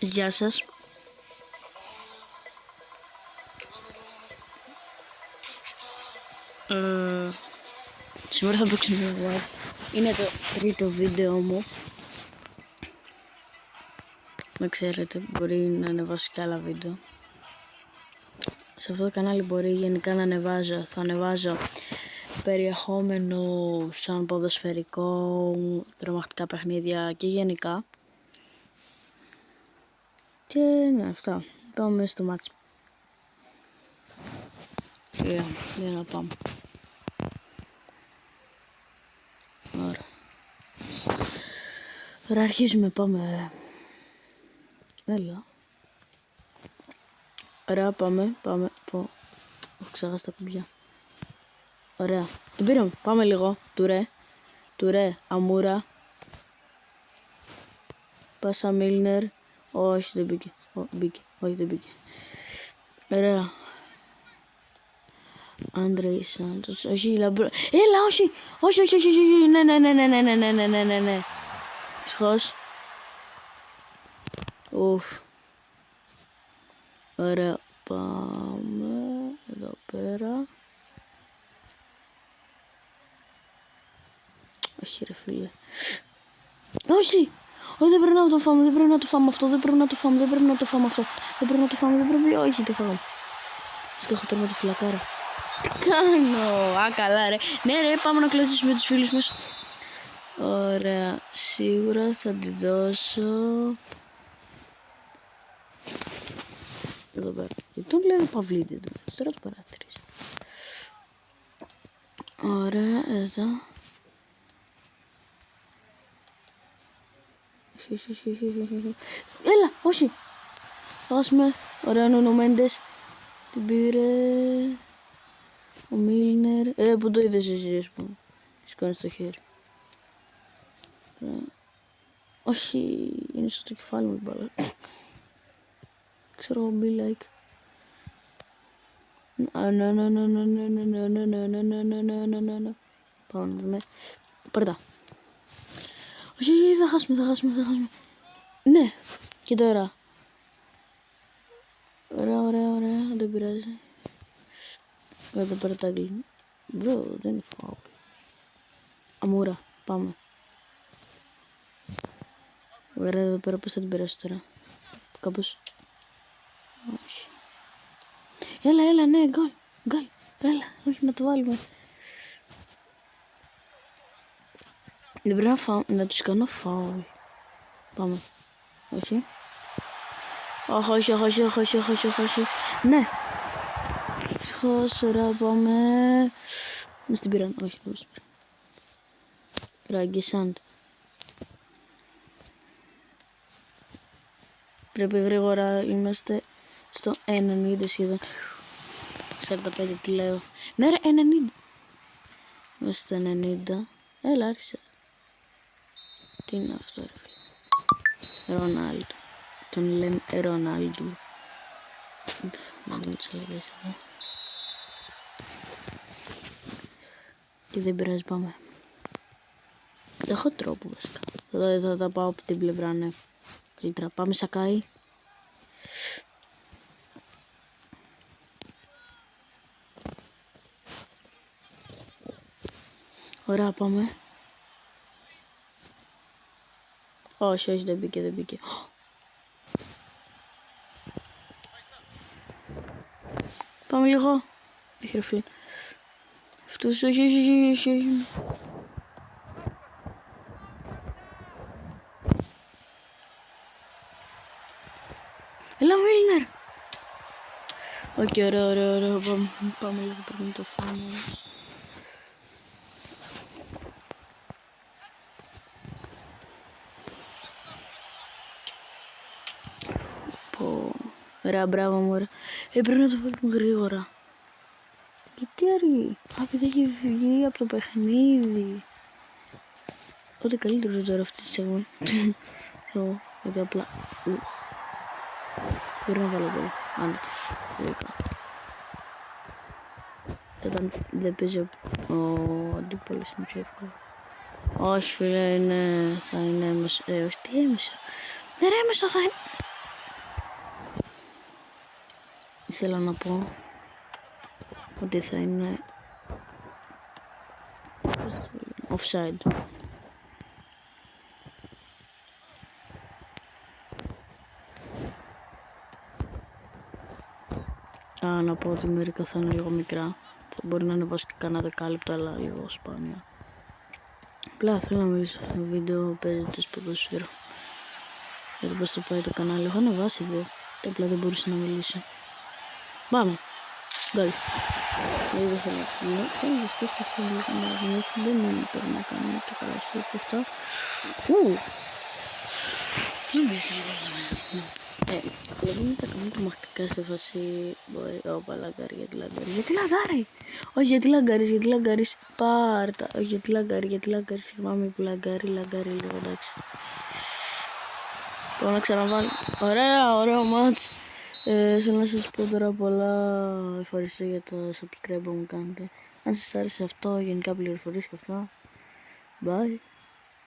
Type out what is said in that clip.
Γεια σας. Σήμερα θα παίξουμε Overwatch. Είναι το τρίτο βίντεο μου. Με ξέρετε, μπορεί να ανεβάσω και άλλα βίντεο. Σε αυτό το κανάλι μπορεί γενικά να ανεβάζω. Θα ανεβάζω περιεχόμενο σαν ποδοσφαιρικό, τρομακτικά παιχνίδια και γενικά. Και ναι, αυτά. Πάμε στο μάτσι. Για να πάμε. Ωραία. Τώρα αρχίζουμε, πάμε. Έλα. Ωραία, πάμε. Έχω ξεχάσει τα κουμπιά. Ωραία. Την πήραμε. Πάμε λίγο. Τουρέ. Αμούρα. Πάσα Μίλνερ. Όχι, δεν μπήκε. Όχι, δεν μπήκε. Ωραία. Άντρεϊ Σάντος. Όχι, Λαμπρό. Έλα, όχι. Όχι. Ναι. Σχός. Ουφ. Ωραία. Πάμε εδώ πέρα. Όχι ρε φίλε. Όχι. Όχι, δεν πρέπει να το φάμε. Δεν πρέπει να το φάμε. Όχι, το φάμε. Σκέχω τώρα με το φυλακάρα. Τι κάνω. Α, καλά ρε. Ναι ρε, πάμε να κλωτσίσουμε τους φίλους μας. Ωραία. Σίγουρα θα τη δώσω. Εδώ πέρα. Γιατί τον λένε Παυλίδη εδώ. Τώρα το παρατηρήσω. Ωραία, εδώ. Έλα, όχι. Χάσουμε. Ωραία, Νούνο Μέντες. Την πήρε. Ο Μίλνερ. Που το είδες εσύ, ας πούμε. Σηκώνεις το χέρι. Ωραία. Όχι, είναι στο κεφάλι μου η μπάλα. Ξέρω, be like. No. Πάω να δούμε. Πάρτα. Όχι, θα χάσουμε. Ναι, και τώρα. Ωραία, δεν πειράζει. Εδώ πέρα τα αγγλικά. Μπρο, δεν είναι φάουλ. Αμούρα, πάμε. Ωραία, εδώ πέρα πώς θα την περάσω τώρα. Κάπως. Όχι. Έλα, ναι, γκολ. Έλα, όχι να το βάλουμε. Δεν πρέπει να τους κάνω φάουλ. Πάμε. Όχι. Όχι. Ναι. Σχός, ωραία, πάμε. Μες την πήραν. Όχι, δεν την πήραν. Ραγκισάντ. Πρέπει γρήγορα, είμαστε στο 90 σχεδόν. 45 τι λέω. Ναι ρε, 90. Είμαστε στο 90. Έλα, άρχισε. Τι είναι αυτό ρε φίλε. Ρονάλντο. Τον λένε Ρονάλντο. Να δούμε τις αλλαγές εδώ. Και δεν πειράζει, πάμε. Έχω τρόπο βασικά. Θα τα πάω από την πλευρά, ναι. Καλύτερα, πάμε Σακάι. Ωραία, πάμε. Όχι, δεν μπήκε. Πάμε λίγο. Έχει ρε φίλε. Αυτός, όχι. Έλα, Μίλνερ. Οκ, ωραία. Πάμε λίγο, πρέπει να το φάμε. Ωραία, μπράβο μου, ωραία. Πρέπει να το βάλουμε γρήγορα. Και τι αργεί. Επειδή έχει βγει από το παιχνίδι. Ό,τι καλύτερο τώρα αυτή τη στιγμή. Γιατί απλά. Μπορεί να βάλω πολύ. Άντε. Όταν δεν παίζει ο αντίπαλος είναι πιο εύκολο. Όχι φίλε, θα είναι έμεσα. Όχι, τι έμεσα. Δεν έμεσα θα είναι. ήθελα να πω ότι θα είναι offside. Να πω ότι μερικά θα είναι λίγο μικρά. Θα μπορεί να ανεβάσω και κανένα δεκάλεπτο, αλλά λίγο σπάνια. Απλά θέλω να μιλήσω στο βίντεο παίζοντας ποδόσφαιρο. Για το πώς θα πάει το κανάλι. Έχω ανεβάσει δύο. Απλά δεν μπορούσα να μιλήσω. Πάμε. Γκολ. Δεν θέλω να μιλήσω. Θέλω να σκέφτεσαι λίγο να μιλήσω. Δεν είναι τώρα να κάνουμε και καλά χέρια και αυτά. Δεν μιλήσω λίγο. Δηλαδή στα καμία τρομακτικά σε φάση. Όπα λαγκάρι, γιατί λαγκάρι. Γιατί λαγκάρι! Όχι, γιατί λαγκάρεις. Πάρτα. Όχι, γιατί λαγκάρει. Συγγνώμη που λαγκάρει λίγο, εντάξει. Τώρα να ξαναβάλω. Ωραίο μάτς. Θέλω να σας πω τώρα πολλά ευχαριστώ για το subscribe που μου κάνετε. Αν σας άρεσε αυτό, γενικά πληροφορίες και αυτά. Bye.